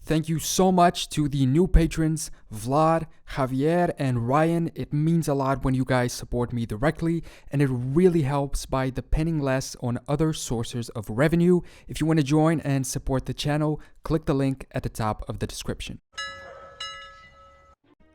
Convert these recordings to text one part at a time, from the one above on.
Thank you so much to the new patrons, Vlad, Javier, and Ryan. It means a lot when you guys support me directly, and it really helps by depending less on other sources of revenue. If you want to join and support the channel, click the link at the top of the description.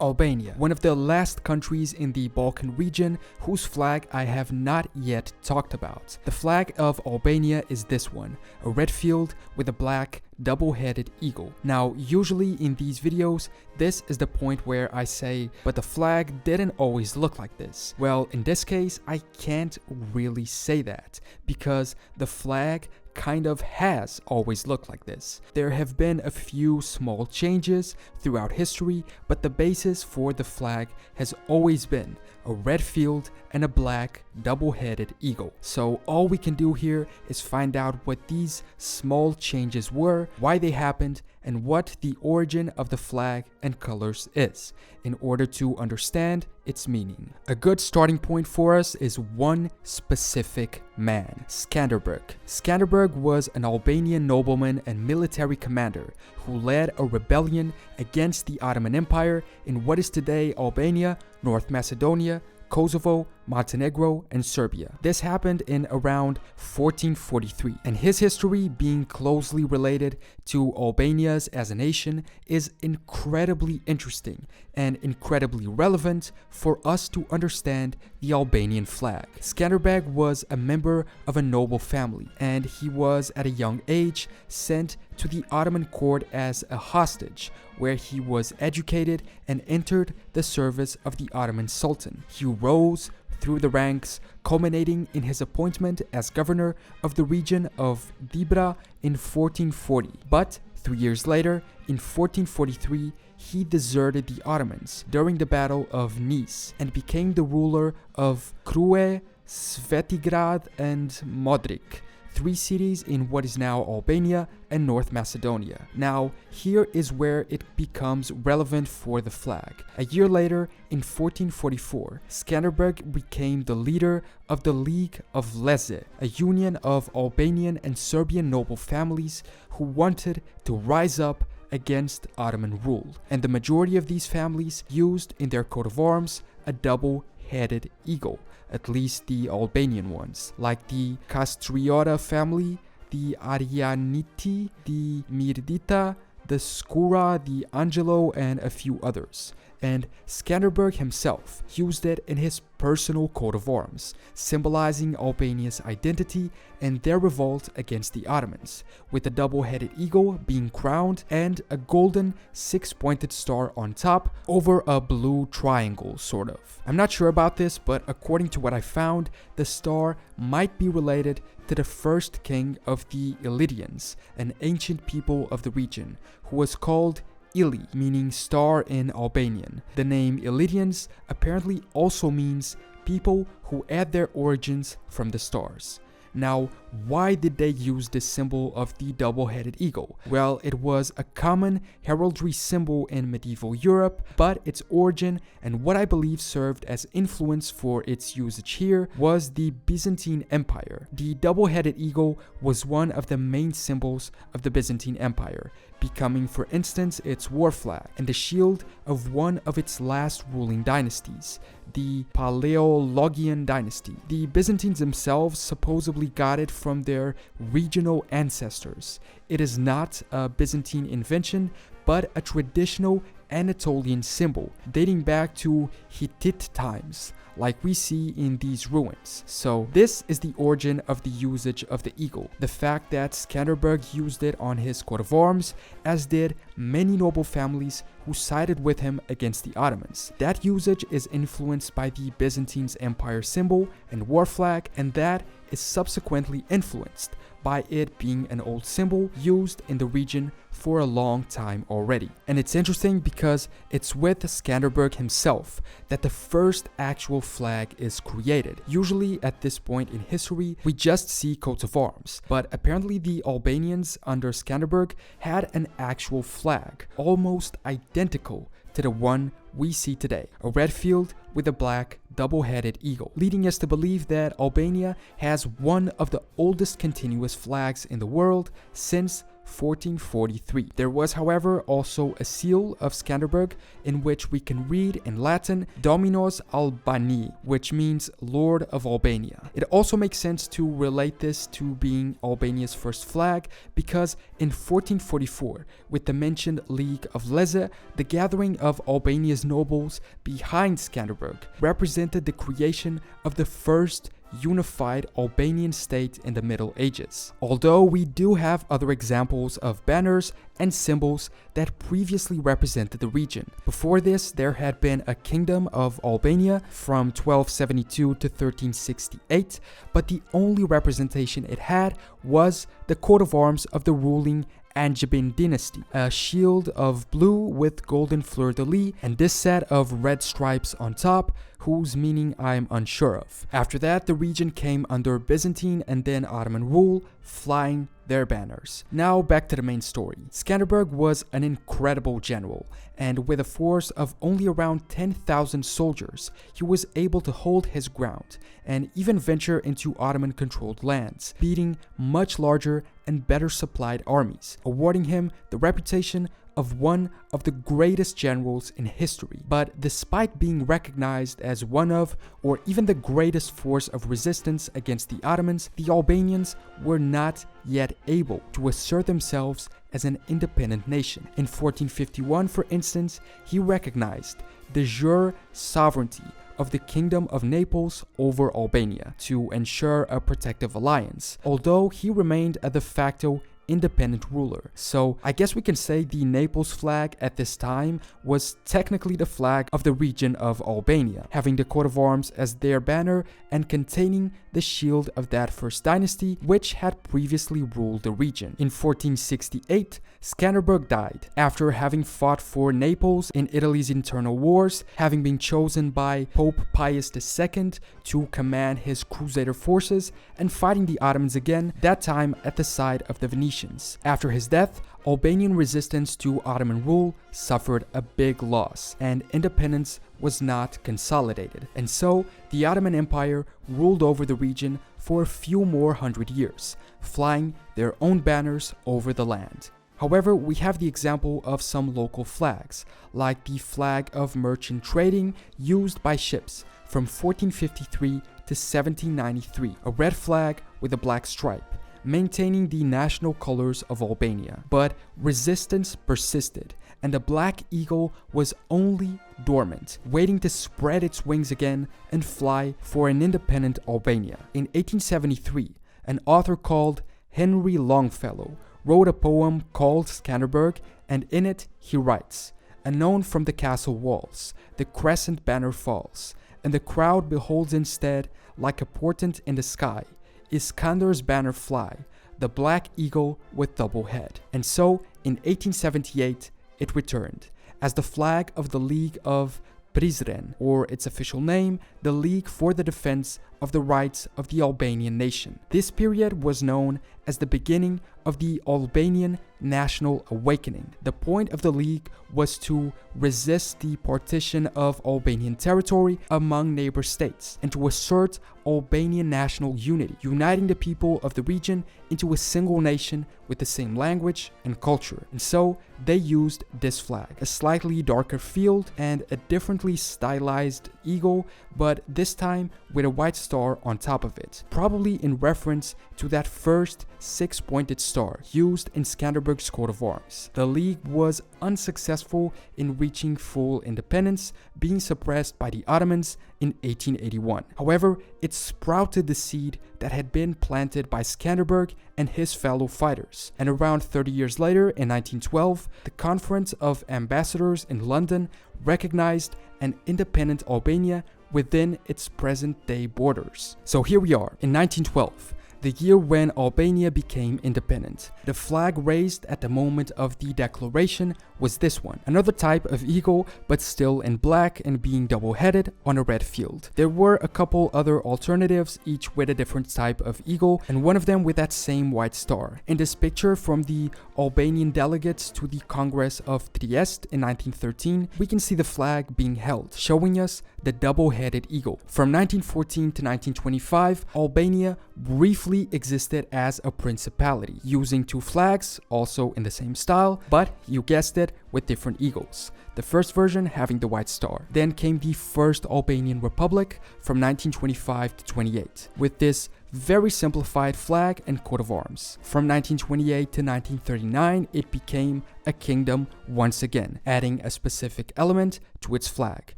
Albania, one of the last countries in the Balkan region whose flag I have not yet talked about. The flag of Albania is this one, a red field with a black double-headed eagle. Now, usually in these videos, this is the point where I say, but the flag didn't always look like this. Well, in this case, I can't really say that, because the flag kind of has always looked like this. There have been a few small changes throughout history, but the basis for the flag has always been a red field and a black double-headed eagle. So all we can do here is find out what these small changes were, why they happened, and what the origin of the flag and colors is, in order to understand its meaning. A good starting point for us is one specific man, Skanderbeg. Skanderbeg was an Albanian nobleman and military commander who led a rebellion against the Ottoman Empire in what is today Albania, North Macedonia, Kosovo, Montenegro, and Serbia. This happened in around 1443, and his history, being closely related to Albania's as a nation, is incredibly interesting and incredibly relevant for us to understand the Albanian flag. Skanderbeg was a member of a noble family, and he was at a young age sent to the Ottoman court as a hostage, where he was educated and entered the service of the Ottoman Sultan. He rose through the ranks, culminating in his appointment as governor of the region of Dibra in 1440. But 3 years later, in 1443, he deserted the Ottomans during the Battle of Nice and became the ruler of Kruje, Svetigrad, and Modrik, 3 cities in what is now Albania and North Macedonia. Now, here is where it becomes relevant for the flag. A year later, in 1444, Skanderbeg became the leader of the League of Leze, a union of Albanian and Serbian noble families who wanted to rise up against Ottoman rule. And the majority of these families used in their coat of arms a double-headed eagle, at least the Albanian ones, like the Castriota family, the Arianiti, the Mirdita, the Skura, the Angelo, and a few others. And Skanderbeg himself used it in his personal coat of arms, symbolizing Albania's identity and their revolt against the Ottomans, with a double-headed eagle being crowned and a golden 6-pointed star on top over a blue triangle, sort of. I'm not sure about this, but according to what I found, the star might be related to the first king of the Illyrians, an ancient people of the region, who was called Ili, meaning star in Albanian. The name Illyrians apparently also means people who add their origins from the stars. Now, why did they use this symbol of the double-headed eagle? Well, it was a common heraldry symbol in medieval Europe, but its origin and what I believe served as influence for its usage here was the Byzantine Empire. The double-headed eagle was one of the main symbols of the Byzantine Empire, becoming, for instance, its war flag and the shield of one of its last ruling dynasties, the Paleologian dynasty. The Byzantines themselves supposedly got it from their regional ancestors. It is not a Byzantine invention, but a traditional Anatolian symbol dating back to Hittite times, like we see in these ruins. So this is the origin of the usage of the eagle, the fact that Skanderbeg used it on his coat of arms, as did many noble families who sided with him against the Ottomans. That usage is influenced by the Byzantine Empire symbol and war flag, and that is subsequently influenced by it being an old symbol used in the region for a long time already. And it's interesting because it's with Skanderbeg himself that the first actual flag is created. Usually at this point in history, we just see coats of arms, but apparently the Albanians under Skanderbeg had an actual flag, almost identical to the one we see today, a red field with a black double-headed eagle, leading us to believe that Albania has one of the oldest continuous flags in the world since 1443. There was, however, also a seal of Skanderbeg in which we can read in Latin Dominos Albanii, which means Lord of Albania. It also makes sense to relate this to being Albania's first flag because in 1444, with the mentioned League of Leze, the gathering of Albania's nobles behind Skanderbeg represented the creation of the first unified Albanian state in the Middle Ages. Although we do have other examples of banners and symbols that previously represented the region. Before this, there had been a kingdom of Albania from 1272 to 1368, but the only representation it had was the coat of arms of the ruling Angevin dynasty, a shield of blue with golden fleur-de-lis and this set of red stripes on top, whose meaning I am unsure of. After that, the region came under Byzantine and then Ottoman rule, flying their banners. Now back to the main story. Skanderbeg was an incredible general, and with a force of only around 10,000 soldiers, he was able to hold his ground and even venture into Ottoman-controlled lands, beating much larger and better supplied armies, awarding him the reputation of one of the greatest generals in history. But despite being recognized as one of, or even the greatest force of resistance against the Ottomans, the Albanians were not yet able to assert themselves as an independent nation. In 1451, for instance, he recognized de jure sovereignty of the Kingdom of Naples over Albania to ensure a protective alliance, although he remained a de facto independent ruler. So I guess we can say the Naples flag at this time was technically the flag of the region of Albania, having the coat of arms as their banner and containing the shield of that first dynasty which had previously ruled the region. In 1468, Skanderbeg died after having fought for Naples in Italy's internal wars, having been chosen by Pope Pius II to command his crusader forces and fighting the Ottomans again, that time at the side of the Venetians. After his death, Albanian resistance to Ottoman rule suffered a big loss, and independence was not consolidated. And so, the Ottoman Empire ruled over the region for a few more hundred years, flying their own banners over the land. However, we have the example of some local flags, like the flag of merchant trading used by ships from 1453 to 1793, a red flag with a black stripe, maintaining the national colors of Albania. But resistance persisted, and the black eagle was only dormant, waiting to spread its wings again and fly for an independent Albania. In 1873, an author called Henry Longfellow wrote a poem called Skanderbeg, and in it he writes, "Unknown from the castle walls, the crescent banner falls, and the crowd beholds instead, like a portent in the sky, Iskander's banner fly, the black eagle with double head." And so, in 1878, it returned as the flag of the League of Prizren, or its official name, the League for the Defense of the Rights of the Albanian Nation. This period was known as the beginning of the Albanian National Awakening. The point of the League was to resist the partition of Albanian territory among neighbor states and to assert Albanian national unity, uniting the people of the region into a single nation with the same language and culture. And so they used this flag, a slightly darker field and a differently stylized eagle, but this time with a white star on top of it, probably in reference to that first six-pointed star used in Skanderbeg's coat of arms. The League was unsuccessful in reaching full independence, being suppressed by the Ottomans in 1881. However, it sprouted the seed that had been planted by Skanderbeg and his fellow fighters. And around 30 years later, in 1912, the Conference of Ambassadors in London recognized an independent Albania within its present-day borders. So here we are, in 1912. The year when Albania became independent. The flag raised at the moment of the declaration was this one, another type of eagle, but still in black and being double-headed on a red field. There were a couple other alternatives, each with a different type of eagle, and one of them with that same white star. In this picture from the Albanian delegates to the Congress of Trieste in 1913, we can see the flag being held, showing us the double-headed eagle. From 1914 to 1925, Albania briefly existed as a principality, using two flags, also in the same style, but you guessed it, with different eagles. The first version having the white star. Then came the first Albanian Republic from 1925 to 28, with this very simplified flag and coat of arms. From 1928 to 1939, it became a kingdom once again, adding a specific element to its flag,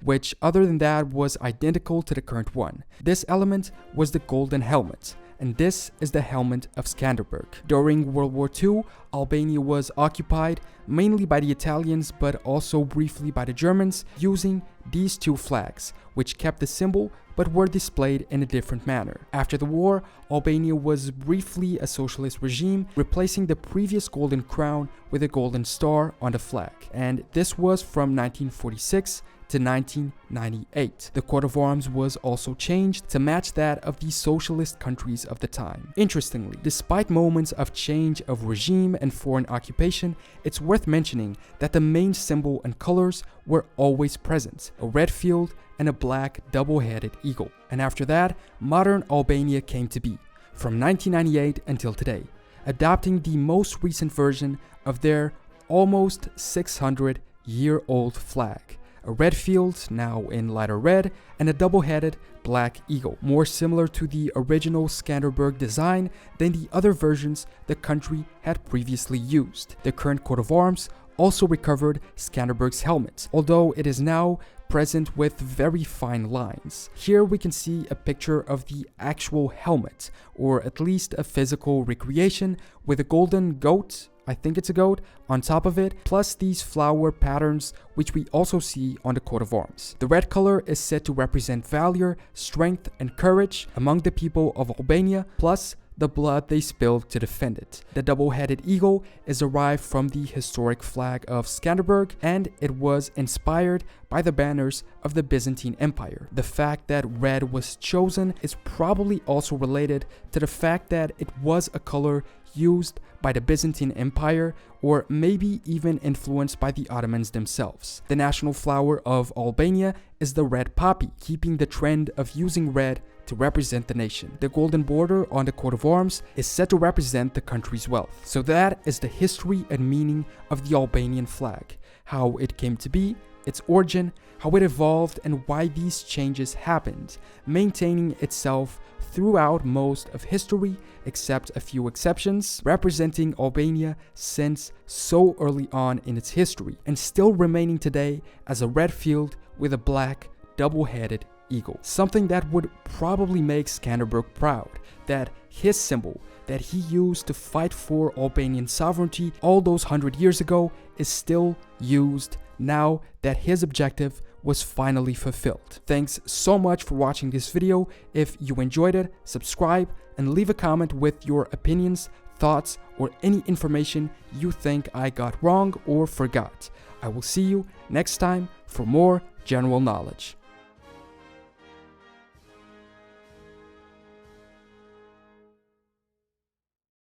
which other than that was identical to the current one. This element was the golden helmet, and this is the helmet of Skanderbeg. During World War II, Albania was occupied mainly by the Italians, but also briefly by the Germans, using these two flags, which kept the symbol but were displayed in a different manner. After the war, Albania was briefly a socialist regime, replacing the previous golden crown with a golden star on the flag, and this was from 1946 to 1998. The coat of arms was also changed to match that of the socialist countries of the time. Interestingly, despite moments of change of regime and foreign occupation, it's worth mentioning that the main symbol and colors were always present: a red field and a black double-headed eagle. And after that, modern Albania came to be, from 1998 until today, adopting the most recent version of their almost 600-year-old flag. A red field, now in lighter red, and a double-headed black eagle, more similar to the original Skanderbeg design than the other versions the country had previously used. The current coat of arms also recovered Skanderbeg's helmet, although it is now present with very fine lines. Here we can see a picture of the actual helmet, or at least a physical recreation, with a golden goat, I think it's a goat, on top of it, plus these flower patterns which we also see on the coat of arms. The red color is said to represent valor, strength and courage among the people of Albania, plus the blood they spilled to defend it. The double-headed eagle is derived from the historic flag of Skanderbeg, and it was inspired by the banners of the Byzantine Empire. The fact that red was chosen is probably also related to the fact that it was a color used by the Byzantine Empire, or maybe even influenced by the Ottomans themselves. The national flower of Albania is the red poppy, keeping the trend of using red to represent the nation. The golden border on the coat of arms is said to represent the country's wealth. So that is the history and meaning of the Albanian flag, how it came to be, its origin, how it evolved, and why these changes happened, maintaining itself throughout most of history, except a few exceptions, representing Albania since so early on in its history, and still remaining today as a red field with a black double-headed eagle. Something that would probably make Skanderbeg proud, that his symbol that he used to fight for Albanian sovereignty all those 100 years ago is still used now that his objective was finally fulfilled. Thanks so much for watching this video. If you enjoyed it, subscribe and leave a comment with your opinions, thoughts, or any information you think I got wrong or forgot. I will see you next time for more general knowledge.